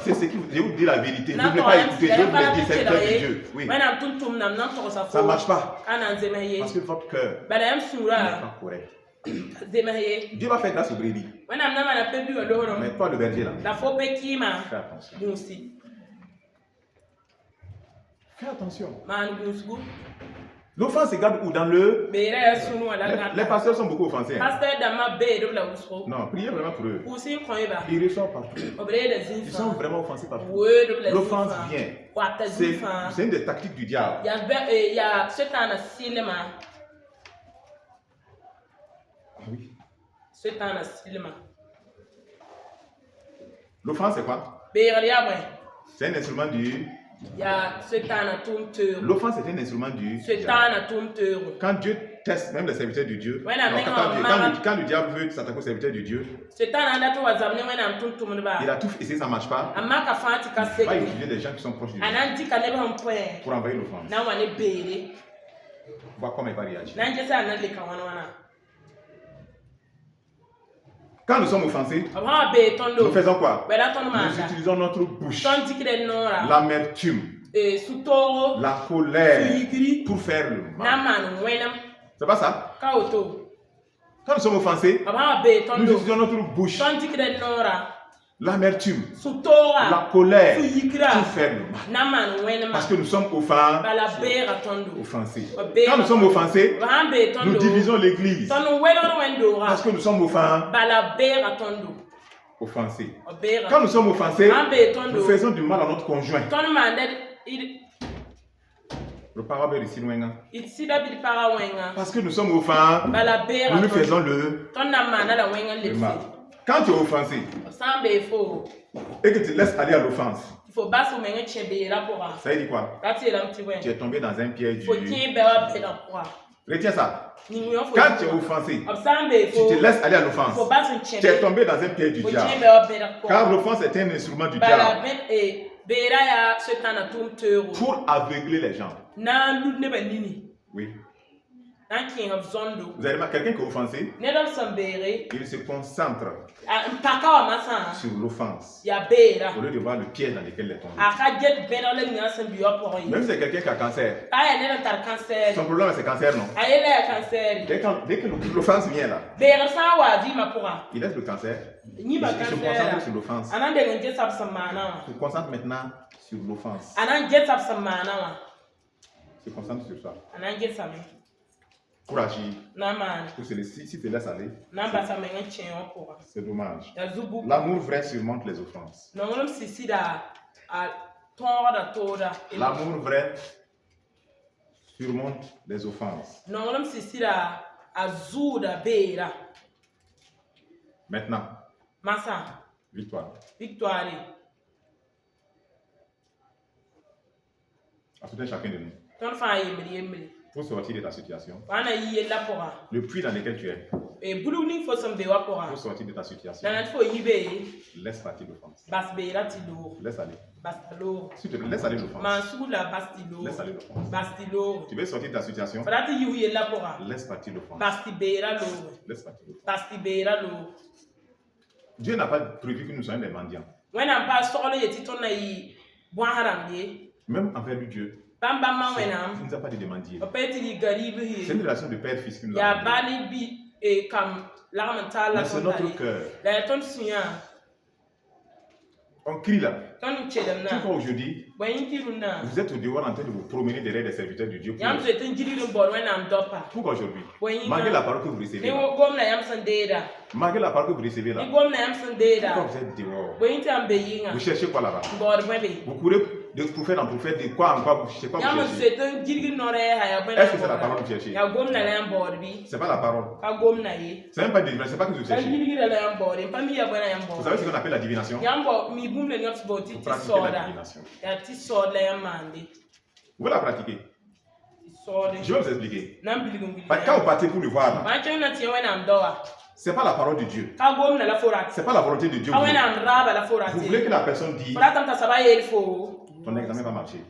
C'est ce qui je vous dis la vérité. Je ne voulais pas écouter. Je voulais dire c'est le cœur de Dieu. Oui. Ça ne marche pas. Parce que votre cœur n'est pas correct. Dieu va faire grâce aux brebis. Mais toi, le berger là, fais attention. Fais attention. L'offense se garde où? Dans le... Les pasteurs sont beaucoup offensés. Non, priez vraiment pour eux. Ils reçoivent partout. Ils sont vraiment offensés partout. L'offense vient. C'est une des tactiques du diable. Oui. L'offense c'est quoi? C'est un instrument du... L'offense est un instrument du diable. Quand Dieu teste même les serviteurs de Dieu, quand le diable veut s'attaquer aux serviteurs de Dieu, il a tout essayé, ça ne marche pas. Il va utiliser des gens qui sont proches de Dieu pour envoyer l'offense. Voir comment il va réagir. Quand nous sommes offensés, nous faisons quoi? Nous utilisons notre bouche, l'amertume, la colère pour faire le mal. C'est pas ça? Quand nous sommes offensés, nous utilisons notre bouche, l'amertume, la colère pour faire le mal. Parce que nous sommes offensés. Quand nous sommes offensés, nous divisons l'église. Parce que nous sommes offensés. Quand nous sommes offensés, nous faisons du mal à notre conjoint. Le parabole ici loin. Parce que nous sommes offensés, nous nous faisons le mal. Quand tu es offensé et que tu laisses aller à l'offense, ça veut dire quoi? Tu es tombé dans un piège du... Retiens ça. Quand tu es offensé, tu te laisses aller à l'offense, tu es tombé dans un piège du diable. Car l'offense est un instrument du diable pour aveugler les gens. Oui. Vous avez quelqu'un qui est offensé, il se concentre sur l'offense au lieu de voir le piège dans lequel il est tombé. Même si c'est quelqu'un qui a cancer, son problème c'est cancer, non? Dès que l'offense vient là, il laisse le cancer, il se concentre sur l'offense. Il se concentre maintenant sur l'offense. Il se concentre sur ça. Pour agir, si tu te laisses aller, c'est dommage. L'amour vrai surmonte les offenses. L'amour vrai surmonte les offenses. Maintenant, victoire. À tout un chacun de nous. Pour sortir de ta situation, le puits dans lequel tu es, Il faut sortir de ta situation. Laisse partir l'offense. Laisse aller. Si tu laisses aller l'offense. Laisse aller l'offense. Tu veux sortir de ta situation. Laisse partir l'offense. Laisse partir l'offense. Dieu n'a pas prévu que nous soyons des mendiants. Même envers lui, Dieu. Il ne nous a pas dit de mendier. C'est une relation de père-fils que nous avons. Mais c'est notre cœur. On crie là. Tu vois aujourd'hui, vous êtes au dehors en train de vous promener derrière les serviteurs de Dieu. Pourquoi aujourd'hui? Malgré la parole que vous recevez là. Malgré la parole que vous recevez là. Pourquoi vous êtes dehors? Vous cherchez quoi là-bas? Vous courez de prophète en prophète, de quoi en quoi vous cherchez? Quoi vous cherchez? Est-ce que c'est la parole que vous cherchez? C'est pas la parole. C'est même pas une divination, c'est pas que vous cherchez. Vous savez ce qu'on appelle la divination? Vous pratiquez la divination. Vous la pratiquez. Je vais vous expliquer. Quand vous partez pour le voir, c'est pas la parole de Dieu. C'est pas la volonté de Dieu. Vous voulez que la personne dise ton examen va marcher.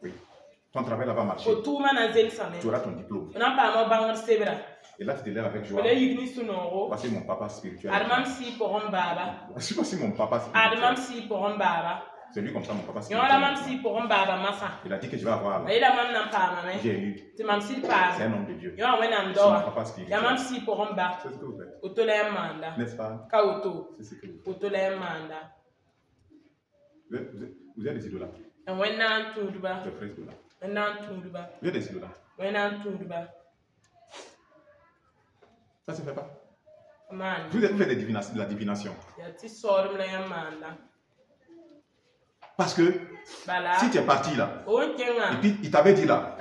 Oui. Ton travail va marcher. Tu auras ton diplôme. Et là, tu te lèves avec joie. Voici mon papa spirituel. Voici mon papa spirituel. C'est lui comme ça, mon papa spirituel. Il a dit que je vais avoir. J'ai lu. C'est un homme de Dieu. C'est mon papa spirituel. C'est ce que vous faites. N'est-ce pas? C'est ce que vous faites. Vous êtes des idolâtres. Vous êtes des idolâtres. Vous êtes des idolâtres. Ça se fait pas. Vous êtes fait de la divination. Parce que si tu es parti là, et puis il t'avait dit là,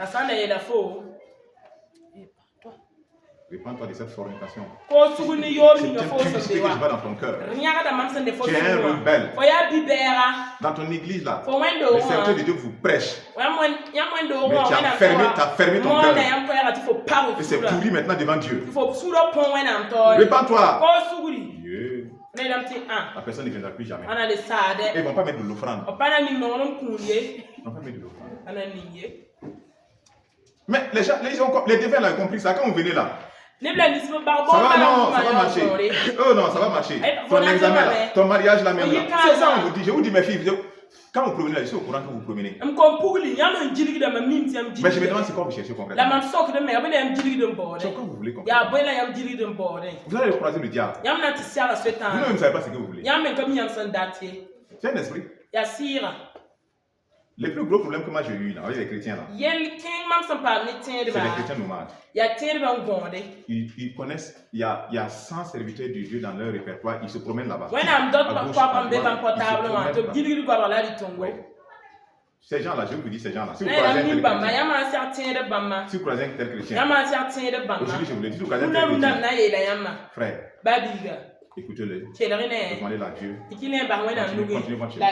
répands-toi de cette fornication. C'est une publicité que je vois dans ton cœur. Tu es un rebelle. Dans ton église là, le serviteur de Dieu vous prêche. Mais tu as fermé ton cœur. Et c'est pourri maintenant devant Dieu. Répands-toi. La personne ne viendra plus jamais. Ils ne vont pas mettre de l'offrande. Ils ne vont pas mettre de l'offrande. Mais les défunts ont compris ça. Quand vous venez là, ça va marcher. Oh non, ça va marcher. Ton examen là, ton mariage là même là. C'est ça on vous dit. Je vous dis mes filles, quand vous promenez là, je suis au courant que vous promenez. Mais je me demande c'est quoi vous cherchez concrètement. C'est quoi vous voulez concrètement. Vous allez croiser le diable. Vous ne savez pas ce que vous voulez. C'est un esprit. Le plus gros problème que moi j'ai eu là, avec les chrétiens là, c'est les chrétiens nomades. Ils connaissent, il y a 100 serviteurs de Dieu dans leur répertoire, ils se promènent là-bas. Ces gens-là, je vous dis ces gens-là, si vous croisez un tel chrétien, aujourd'hui je vous le dis, si vous croisez un tel chrétien, frère, écoutez-le, demandez à Dieu, continuez votre chemin.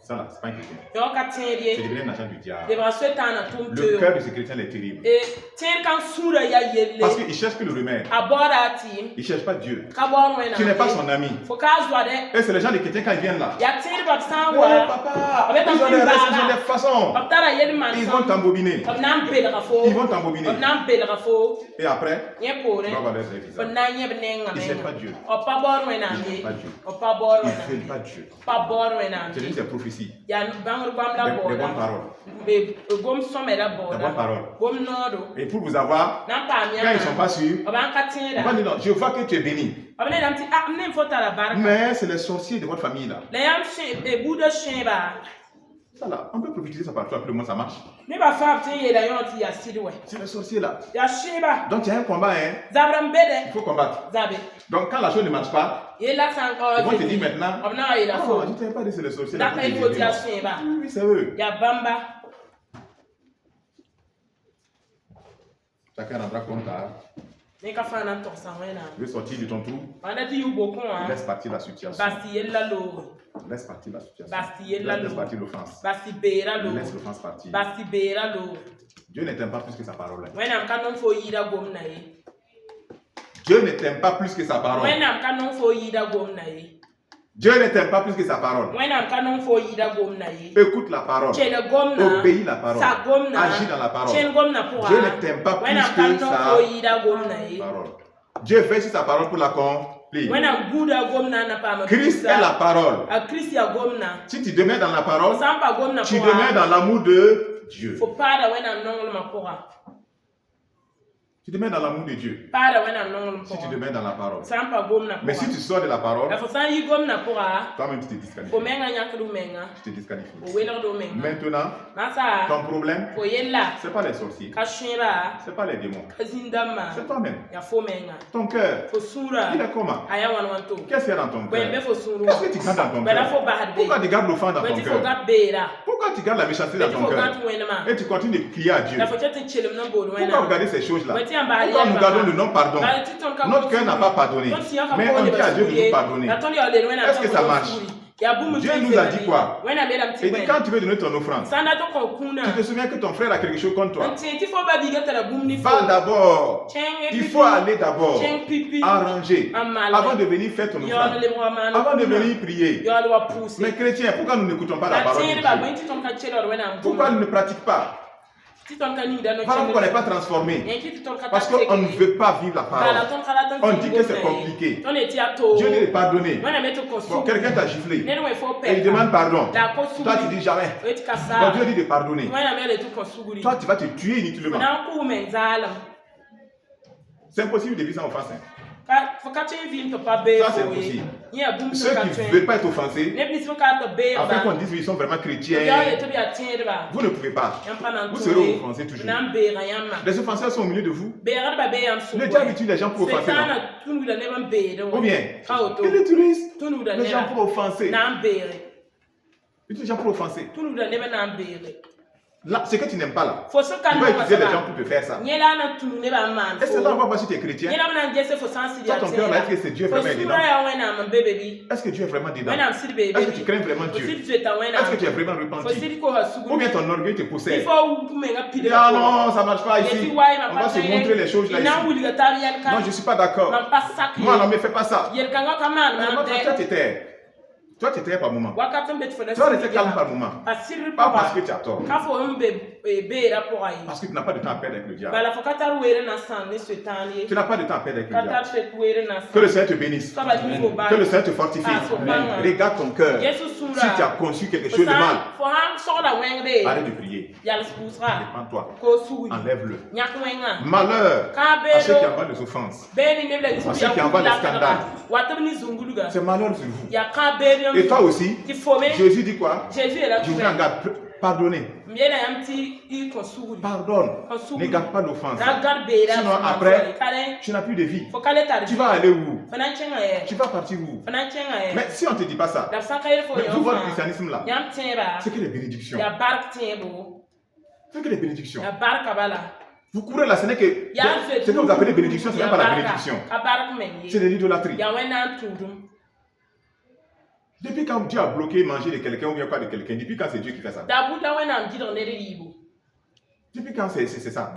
Ça là, c'est pas un chrétien. C'est devenu un agent du diable. Le cœur de ce chrétien est terrible. Parce qu'il cherche que le remède. Il ne cherche pas Dieu. Tu n'es pas son ami. Et c'est les gens des chrétiens quand ils viennent là. Ouais, papa, ils ont des façons. Ils vont t'embobiner. Et après, tu vas voir leur visage. Ils ne cherchent pas Dieu. Ils ne veulent pas Dieu. C'est juste des prophéties. Des bonnes paroles. Des bonnes paroles. Et pour vous avoir, quand ils ne sont pas sûrs, on va dire non, je vois que tu es béni. Mais c'est les sorciers de votre famille là. Ça là, on peut profiter ça partout, après le monde ça marche. C'est les sorciers là. Donc il y a un combat, hein. Il faut combattre. Donc quand la chose ne marche pas, ils vont te dire maintenant, oh, je ne t'avais pas dit c'est les sorciers là. Oui, c'est eux. Chacun rendra compte à. Tu veux sortir de ton trou? Laisse partir la situation. Laisse partir la situation. Laisse partir l'offense. Laisse l'offense partir. Dieu ne t'aime pas plus que sa parole. Dieu ne t'aime pas plus que sa parole. Dieu ne t'aime pas plus que sa parole. Écoute la parole. Obéis la parole. Agis dans la parole. Dieu ne t'aime pas plus que sa parole. Dieu fait sur sa parole pour l'accomplir. Christ est la parole. Si tu demeures dans la parole, tu demeures dans l'amour de Dieu. Tu demeures dans l'amour de Dieu. Si tu demeures dans la parole. Mais si tu sors de la parole, toi-même tu te disqualifies. Tu te disqualifies. Maintenant, ton problème, ce n'est pas les sorciers. Ce n'est pas les démons. C'est toi-même. Ton cœur, il est comment? Qu'est-ce qu'il y a dans ton cœur? Qu'est-ce que tu gardes dans ton cœur? Pourquoi tu gardes l'offense dans ton cœur? Pourquoi tu gardes la méchanceté dans ton cœur? Et tu continues de crier à Dieu. Pourquoi regarder ces choses-là? Pourquoi nous gardons le non-pardon? Notre cœur n'a pas pardonné. Mais on dit à Dieu de nous pardonner. Est-ce que ça marche? Dieu nous a dit quoi? Il dit quand tu veux donner ton offrande, tu te souviens que ton frère a quelque chose contre toi. Va d'abord. Il faut aller d'abord arranger avant de venir faire ton offrande. Avant de venir prier. Mais chrétiens, pourquoi nous n'écoutons pas la parole de Dieu? Pourquoi nous ne pratiquons pas? Voilà pourquoi on n'est pas transformé. Parce qu'on ne veut pas vivre la parole. On dit que c'est compliqué. Dieu dit de pardonner. Bon, quelqu'un t'a giflé et il demande pardon. Toi tu dis jamais. Bon, Dieu dit de pardonner. Toi tu vas te tuer inutilement. C'est impossible de vivre sans offense. Ça c'est possible. Ceux qui ne veulent pas être offensés, afin qu'on dise qu'ils sont vraiment chrétiens, vous ne pouvez pas. Vous serez offensés toujours. Les offenseurs sont au milieu de vous. Le diable utilise les gens pour offenser. Ou bien, il utilise les gens pour offenser. Il utilise les gens pour offenser. Là, ce que tu n'aimes pas là, tu vas utiliser les gens pour te faire ça. Et c'est là on va voir si tu es chrétien. Toi, ton cœur là, est-ce que c'est Dieu vraiment dedans? Est-ce que Dieu est vraiment dedans? Est-ce que tu crains vraiment Dieu? Est-ce que tu es vraiment repenti? Ou bien ton orgueil te possède? Ah non, ça ne marche pas ici. On va se montrer les choses là ici. Non, je ne suis pas d'accord. Moi, non, mais fais pas ça. Toi, tu t'es. Toi, tu étais par moment. Toi, tu étais calme par moment. Pas parce que tu as tort. Parce que tu n'as pas de temps à perdre avec le diable. Tu n'as pas de temps à perdre avec le diable. Que le Seigneur te bénisse. Que le Seigneur te fortifie. Regarde ton cœur. Si tu as conçu quelque chose de mal, arrête de prier. Répands-toi. Enlève-le. Malheur à ceux qui envoient des offenses. À ceux qui envoient des scandales. C'est malheur sur vous. Et toi aussi, Jésus dit quoi? Je vous en garde. Pardonnez. Pardonne. Ne garde pas l'offense. Sinon après, tu n'as plus de vie. Tu vas aller où? Tu vas partir où? Mais si on ne te dit pas ça, vous votre christianisme là, c'est que les bénédictions. C'est que les bénédictions. Vous courez là, ce n'est que ce que vous appelez bénédiction, ce n'est pas la bénédiction. C'est de l'idolâtrie. Depuis quand Dieu a bloqué manger de quelqu'un ou bien quoi de quelqu'un? Depuis quand c'est Dieu qui fait ça? Depuis quand c'est ça?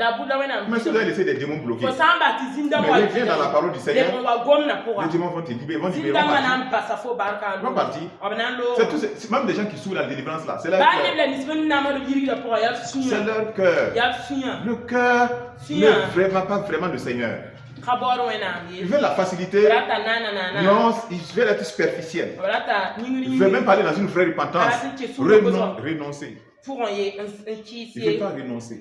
Mais si vous avez laissé des démons bloqués, mais viens dans la parole du Seigneur, les démons vont te libérer, vont partir. C'est même des gens qui souffrent la délivrance là. C'est leur cœur. Le cœur ne vraiment pas vraiment le Seigneur. Il veut la facilité. Non, il veut être superficiel. Il ne veut même pas aller dans une vraie repentance. Renoncer. Il ne veut pas renoncer.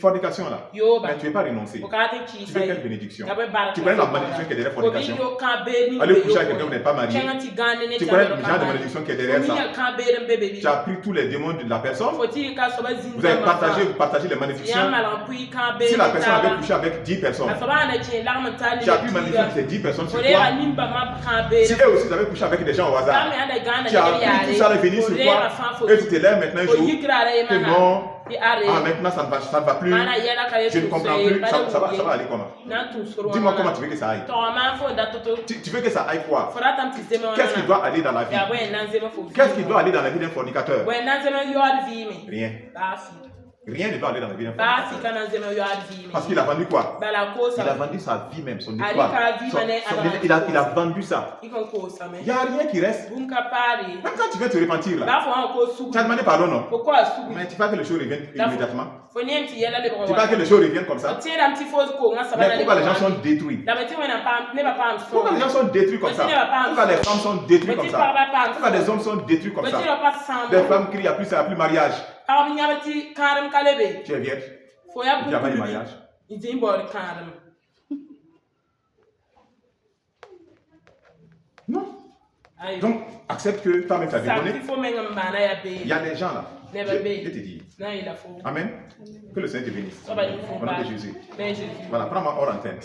Fornication là. Mais tu ne veux pas renoncer. Tu veux quelle bénédiction? Tu connais la malédiction qui est derrière la fornication? Aller coucher avec quelqu'un qui n'est pas marié. Tu connais le genre de malédiction qui est derrière ça? Tu as pris tous les démons de la personne. Vous avez partagé les malédictions. Si la personne avait couché avec 10 personnes, tu as pu malédiction ces 10 personnes sur toi. Si eux aussi avaient couché avec des gens au hasard, tu as pris tout ça et fini sur toi. Et tu te lèves maintenant un jour que non. Ah, maintenant ça ne va plus. Je ne comprends plus. Ça va aller comment? Dis-moi comment tu veux que ça aille. Tu veux que ça aille quoi? Qu'est-ce qui doit aller dans la vie? Qu'est-ce qui doit aller dans la vie d'un fornicateur? Rien. Rien ne doit aller dans la vie d'un frère. Parce qu'il a vendu quoi? Il a vendu sa vie même, son histoire. Il a vendu ça. Il n'y a rien qui reste. Même quand tu veux te repentir là, tu as demandé pardon, non? Mais tu veux que les choses reviennent immédiatement. Tu veux que les choses reviennent comme ça. Mais pourquoi les gens sont détruits? Pourquoi les gens sont détruits comme ça? Pourquoi les femmes sont détruites comme ça? Pourquoi les hommes sont détruits comme ça? Les femmes crient, il n'y a plus mariage. Tu es vierge. Tu n'as pas de mariage. Non. Donc, accepte que toi-même tu as déconné. Il y a des gens là. Je te dis. Amen. Que le Seigneur te bénisse. Au nom de Jésus. Voilà, prends-moi hors antenne.